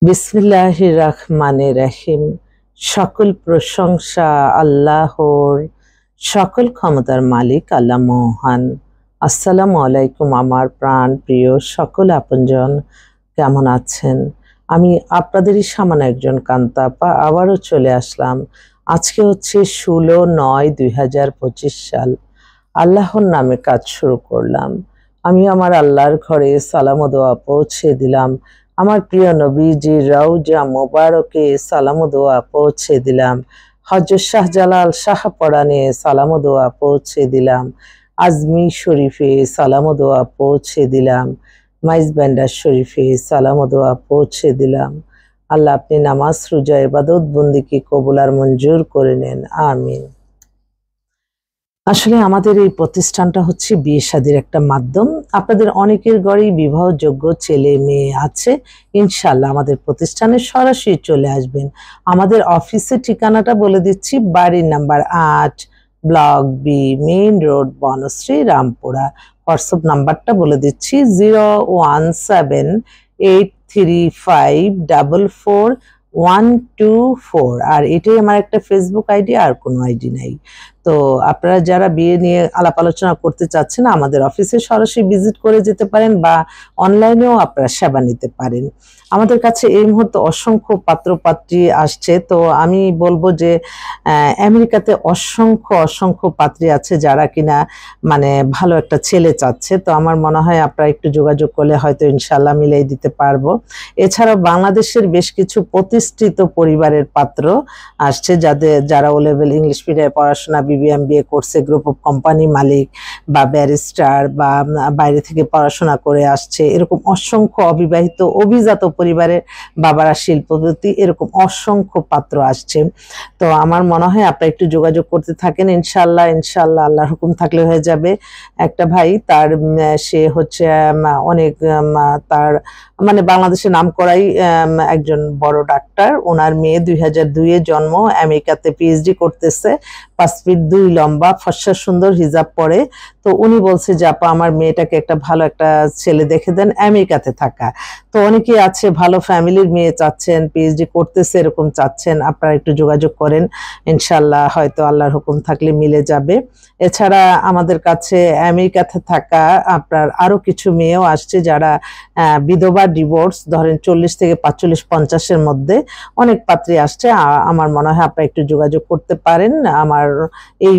বিসমিল্লাহির রহমানির রহিম। সকল প্রশংসা আল্লাহর, সকল ক্ষমতার মালিক আল্লাহ মহান। আসসালামু আলাইকুম আমার প্রাণ প্রিয় সকল আপনজন, কেমন আছেন? আমি আপনাদেরই সামান্য একজন কান্তাপা আবারও চলে আসলাম। আজকে হচ্ছে 16/9/2025 সাল। আল্লাহর নামে কাজ শুরু করলাম। আমি আমার আল্লাহর ঘরে সালাম ও দোয়া পৌঁছে দিলাম। আমার প্রিয় নবীজি রওজা মোবারকে সালাম ও দোয়া পৌঁছে দিলাম। হযরত শাহজালাল শাহপরানে সালাম ও দোয়া পৌঁছে দিলাম। আজমি শরীফে সালাম ও দোয়া পৌঁছে দিলাম। মাইজ ব্যান্ডার শরীফে সালাম ও দোয়া পৌঁছে দিলাম। আল্লাহ আপনি নামাজ রোজা ইবাদত বন্দিকে কবুল আর মঞ্জুর করে নেন, আমিন। আসলে আমাদের এই প্রতিষ্ঠানটা হচ্ছে বিয়ে শাদীর একটা মাধ্যম। আপনাদের অনেকের ঘরেই বিবাহযোগ্য ছেলে মেয়ে আছে। ইনশাআল্লাহ আমাদের প্রতিষ্ঠানে সরাসরি চলে আসবেন। আমাদের অফিসের ঠিকানাটা বলে দিচ্ছি, বাড়ির number 8, block B, main road, Banasree, Rampura. WhatsApp নাম্বারটা বলে দিচ্ছি 01783544124। আর এটাই আমার একটা ফেসবুক আইডি, আর কোনো আইডি নাই। তো আপনারা যারা বিয়ে নিয়ে আলাপ আলোচনা করতে চাচ্ছেন আমাদের অফিসে সরাসরি ভিজিট করে যেতে পারেন, বা অনলাইনেও আপনারা সেবা নিতে পারেন। আমাদের কাছে এই মুহূর্তে অসংখ্য পাত্রপাত্রী আসছে। তো আমি বলবো যে আমেরিকাতে অসংখ্য পাত্রী আছে যারা কিনা মানে ভালো একটা ছেলে চাচ্ছে। তো আমার মনে হয় আপনারা একটু যোগাযোগ করলে হয়তো ইনশাল্লাহ মিলিয়ে দিতে পারবো। এছাড়াও বাংলাদেশের বেশ কিছু প্রতিষ্ঠিত পরিবারের পাত্র আসছে, যারা ও লেভেল ইংলিশ মিডিয়ামে পড়াশোনা, বিবিএমবিএ করছে, গ্রুপ অফ কোম্পানি মালিক বা ব্যারিস্টার, বা বাইরে থেকে পড়াশোনা করে আসছে। এরকম অসংখ্য অবিবাহিত অভিজাত পরিবারের বাবারা শিল্পপতি, এরকম অসংখ্য পাত্র আসছে। তো আমার মনে হয় আপনারা একটু যোগাযোগ করতে থাকেন, ইনশাল্লাহ আল্লাহর হুকুম থাকলে হয়ে যাবে। একটা ভাই, তার সে হচ্ছে অনেক তার মানে বাংলাদেশে নাম করাই একজন বড় ডাক্তার। ওনার মেয়ে 2002-এ জন্ম, আমেরিকাতে পিএইচডি করতেছে। 5 ফিট 2 লম্বা, ফর্সা সুন্দর, হিজাব পরে। তো উনি বলছে যে আপা আমার মেয়েটাকে একটা ভালো একটা ছেলে দেখে দেন, আমেরিকাতে থাকা। তো অনেকেই আছে ভালো ফ্যামিলির মেয়ে চাচ্ছেন, পিএইচডি করতেছে এরকম চাচ্ছেন, আপনারা একটু যোগাযোগ করেন, ইনশাল্লাহ হয়তো আল্লাহর হুকুম থাকলে মিলে যাবে। এছাড়া আমাদের কাছে আমেরিকাতে থাকা আপনার আরো কিছু মেয়েও আসছে যারা বিধবা, ডিভোর্স, ধরেন 40 থেকে 45-50-এর মধ্যে অনেক পাত্রী আসছে। আমার মনে হয় আপনারা একটু যোগাযোগ করতে পারেন। আমার এই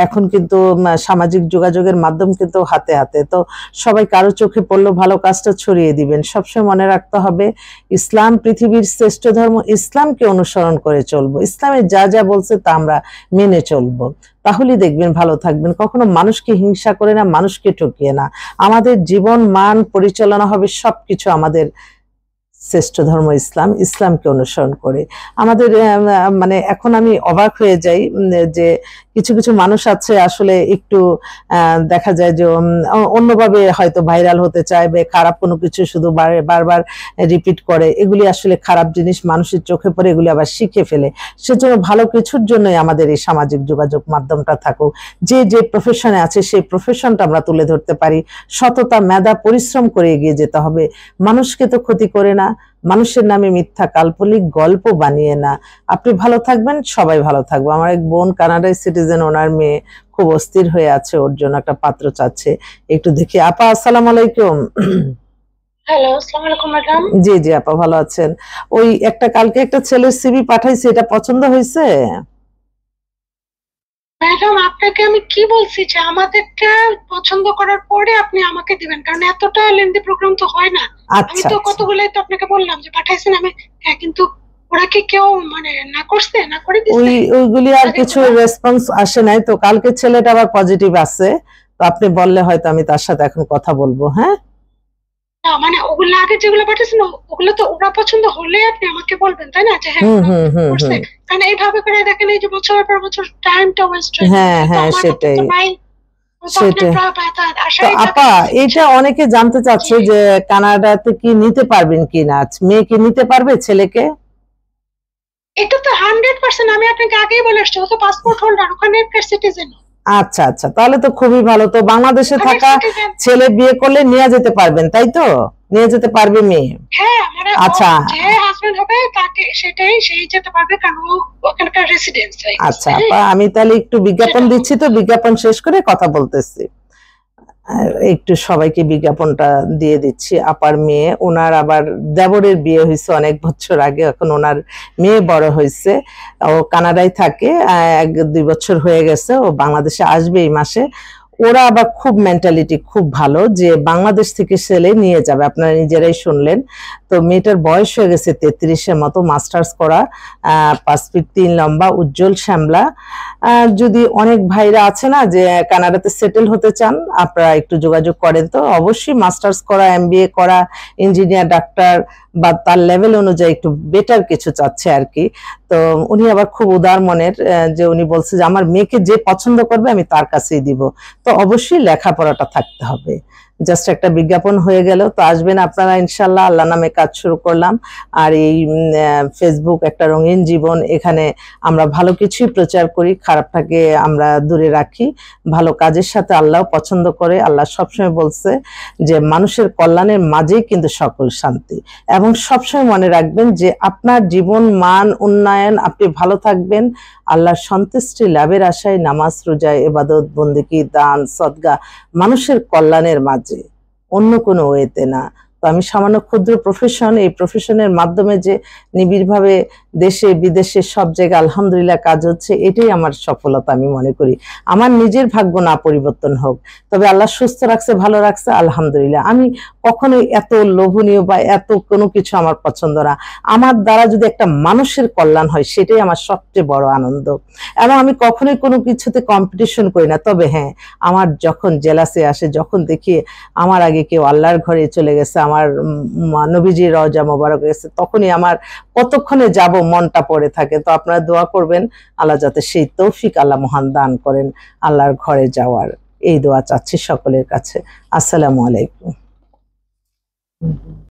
এখন কিন্তু সামাজিক যোগাযোগের মাধ্যম কিন্তু হাতে হাতে, তো সবাই কারো চোখে পড়লেও ভালো কাজটা ছড়িয়ে দিবেন। সবসময় মনে রাখতে হবে ইসলাম পৃথিবীর শ্রেষ্ঠ ধর্ম, ইসলামকে অনুসরণ করে চলবো, ইসলামে যা যা বলছে তা আমরা মেনে চলবো, তাহলেই দেখবেন ভালো থাকবেন। কখনো মানুষকে হিংসা করে না, মানুষকে ঠকিয়ে না। আমাদের জীবন মান পরিচালনা হবে সবকিছু আমাদের শ্রেষ্ঠ ধর্ম ইসলাম, ইসলামকে অনুসরণ করে। আমাদের মানে এখন আমি অবাক হয়ে যাই যে কিছু কিছু মানুষ আছে আসলে একটু দেখা যায় যে অন্যভাবে হয়তো ভাইরাল হতে চাইবে, খারাপ কোনো কিছু শুধু বারবার রিপিট করে। এগুলি আসলে খারাপ জিনিস, মানুষের চোখে পড়ে এগুলি আবার শিখে ফেলে। সেজন্য ভালো কিছুর জন্যই আমাদের এই সামাজিক যোগাযোগ মাধ্যমটা থাকুক। যে যে প্রফেশনে আছে সেই প্রফেশনটা আমরা তুলে ধরতে পারি। সততা, মেধা, পরিশ্রম করে এগিয়ে যেতে হবে। মানুষকে তো ক্ষতি করে না, মানুষের নামে মিথ্যা কাল্পনিক গল্প বানিয়ে না। আপনি ভালো থাকবেন, সবাই ভালো থাকবো। আমার এক বোন কানাডায় সিটিজেন, ওনার মেয়ে খুব অস্থির হয়ে আছে, ওর জন্য একটা পাত্র চাচ্ছে। একটু দেখি। আপা আসসালামু আলাইকুম। হ্যালো, আসসালামু আলাইকুম ম্যাডাম। জি জি আপা, ভালো আছেন? ওই কালকে একটা ছেলের সিভি পাঠাইছি, এটা পছন্দ হয়েছে? ম্যাডাম, আপনাকে আমি কি বলছি যে আমাদেরকে পছন্দ করার পরে আপনি আমাকে দিবেন, কারণ এতটা লেন্দি প্রোগ্রাম তো হয় না। আমি আচ্ছা তো আচ্ছা, কতগুলাই তো আপনাকে বললাম যে পাঠাইছেন আমি। হ্যাঁ, কিন্তু ওরা কি কেউ মানে না করছে, না করে দিছে ওইগুলি আর কিছু আগেরগুলা? রেসপন্স আসে নাই। তো কালকে ছেলেটা আবার পজিটিভ আছে, তো আপনি বললে হয়তো আমি তার সাথে এখন কথা বলবো। হ্যাঁ না মানে ওগুলা আগে যেগুলো পাঠিয়েছেন ওগুলো তো ওরা পছন্দ হলে আপনি আমাকে বলবেন, তাই না, যে হ্যাঁ হুম ওরা হুম হুম করছে। হুম কারণ এইভাবে করে দেখেন এই যে বছরের পর বছর টাইমটা ওয়েস্ট হয়ে হ্যাঁ যাচ্ছে, তো হ্যাঁ, আমার হাতে সেটাই তো নাই। তো আপনার সেটাই। তো আশাই আপা, থাকলো এটা যে অনেকে জানতে জি। চাচ্ছে যে কানাডাতে কি নিতে পারবেন কিনা, মেয়ে কি নিতে পারবে ছেলেকে? এটা তো 100%, আমি আপনাকে আগেই বলে আসছি, ও তো পাসপোর্ট হোল্ডার, ওখানে সিটিজেন। আচ্ছা আচ্ছা, তাহলে তো খুবই ভালো। তো বাংলাদেশে আমি থাকা সিটিজেন। ছেলে বিয়ে করলে নিয়ে যেতে পারবেন, তাই তো? নিয়ে যেতে পারবে মেয়ে? হ্যাঁ, মানে আচ্ছা যে হাজবেন্ড হবে তাকে সেই যেতে পারবে, কারণ ও ওখানকার রেসিডেন্স হয়ে আচ্ছা গেছে। আপা, আমি তাহলে একটু বিজ্ঞাপন সেটা দিচ্ছি, তো বিজ্ঞাপন শেষ করে কথা বলতেছি। আর একটু সবাইকে বিজ্ঞাপনটা দিয়ে দিচ্ছি। আপার মেয়ে, ওনার আবার দেবরের বিয়ে হয়েছে অনেক বছর আগে, এখন ওনার মেয়ে বড় হয়েছে, ও কানাডায় থাকে, 1-2 বছর হয়ে গেছে, ও বাংলাদেশে আসবে এই মাসে। ওরা আবার খুব মেন্টালিটি খুব ভালো, যে বাংলাদেশ থেকে ছেলে নিয়ে যাবে, আপনারা নিজেরাই শুনলেন। তো মেয়েটার বয়স হয়ে গেছে 33-এর মতো, মাস্টার্স করা, 5 ফিট 3 লম্বা, উজ্জ্বল শ্যামলা। যদি অনেক ভাইরা আছে না যে কানাডাতে সেটেল হতে চান, আপনারা একটু যোগাযোগ করেন, তো অবশ্যই মাস্টার্স করা, এমবিএ করা, ইঞ্জিনিয়ার, ডাক্তার, বা তার লেভেল অনুযায়ী একটু বেটার কিছু চাচ্ছে আর কি। তো উনি আবার খুব উদার মনের, যে উনি বলছে যে আমার মেয়েকে যে পছন্দ করবে আমি তার কাছেই দিব। তো অবশ্যই লেখাপড়াটা থাকতে হবে। জাস্ট একটা বিজ্ঞাপন হয়ে গেল, তো আসবেন আপনারা ইনশাল্লাহ। আল্লাহ নামে কাজ শুরু করলাম। আর এই ফেসবুক একটা রঙিন জীবন, এখানে আমরা ভালো কিছুই প্রচার করি, খারাপটাকে আমরা দূরে রাখি। ভালো কাজের সাথে আল্লাহ পছন্দ করে। আল্লাহ সবসময় বলছে যে মানুষের কল্যাণের মাঝেই কিন্তু সকল শান্তি। এবং সবসময় মনে রাখবেন যে আপনার জীবন মান উন্নয়ন, আপনি ভালো থাকবেন, আল্লাহর সন্তুষ্টি লাভের আশায় নামাজ, রোজা, ইবাদত, বন্দেগী, দান, সদকা, মানুষের কল্যাণের মাঝে, অন্য কোনো ওয়েতে না। তো আমি সামান্য ক্ষুদ্র প্রফেশন, এই প্রফেশনের মাধ্যমে যে নিবিড়ভাবে দেশে বিদেশে সব জায়গায় আলহামদুলিল্লাহ কাজ হচ্ছে, এটাই আমার সফলতা আমি মনে করি। আমার নিজের ভাগ্য না পরিবর্তন হোক, তবে আল্লাহ সুস্থ রাখছে, ভালো রাখছে, আলহামদুলিল্লাহ। আমি কখনোই এত লোভনীয় বা এত কোনো কিছু আমার পছন্দ না। আমার দ্বারা যদি একটা মানুষের কল্যাণ হয়, সেটাই আমার সবচেয়ে বড় আনন্দ। এবং আমি কখনোই কোনো কিছুতে কম্পিটিশন করি না। তবে হ্যাঁ, আমার যখন জেলাসে আসে, যখন দেখি আমার আগে কেউ আল্লাহর ঘরে চলে গেছে, আমার নবীজির রওজা মোবারক গেছে, তখনই আমার কতক্ষণে যাব মনটা পড়ে থাকে। তো আপনারা দোয়া করবেন আল্লাহ যাতে সেই তৌফিক আল্লাহ মহান দান করেন আল্লাহর ঘরে যাওয়ার। এই দোয়া চাচ্ছি সকলের কাছে। আসসালামু আলাইকুম।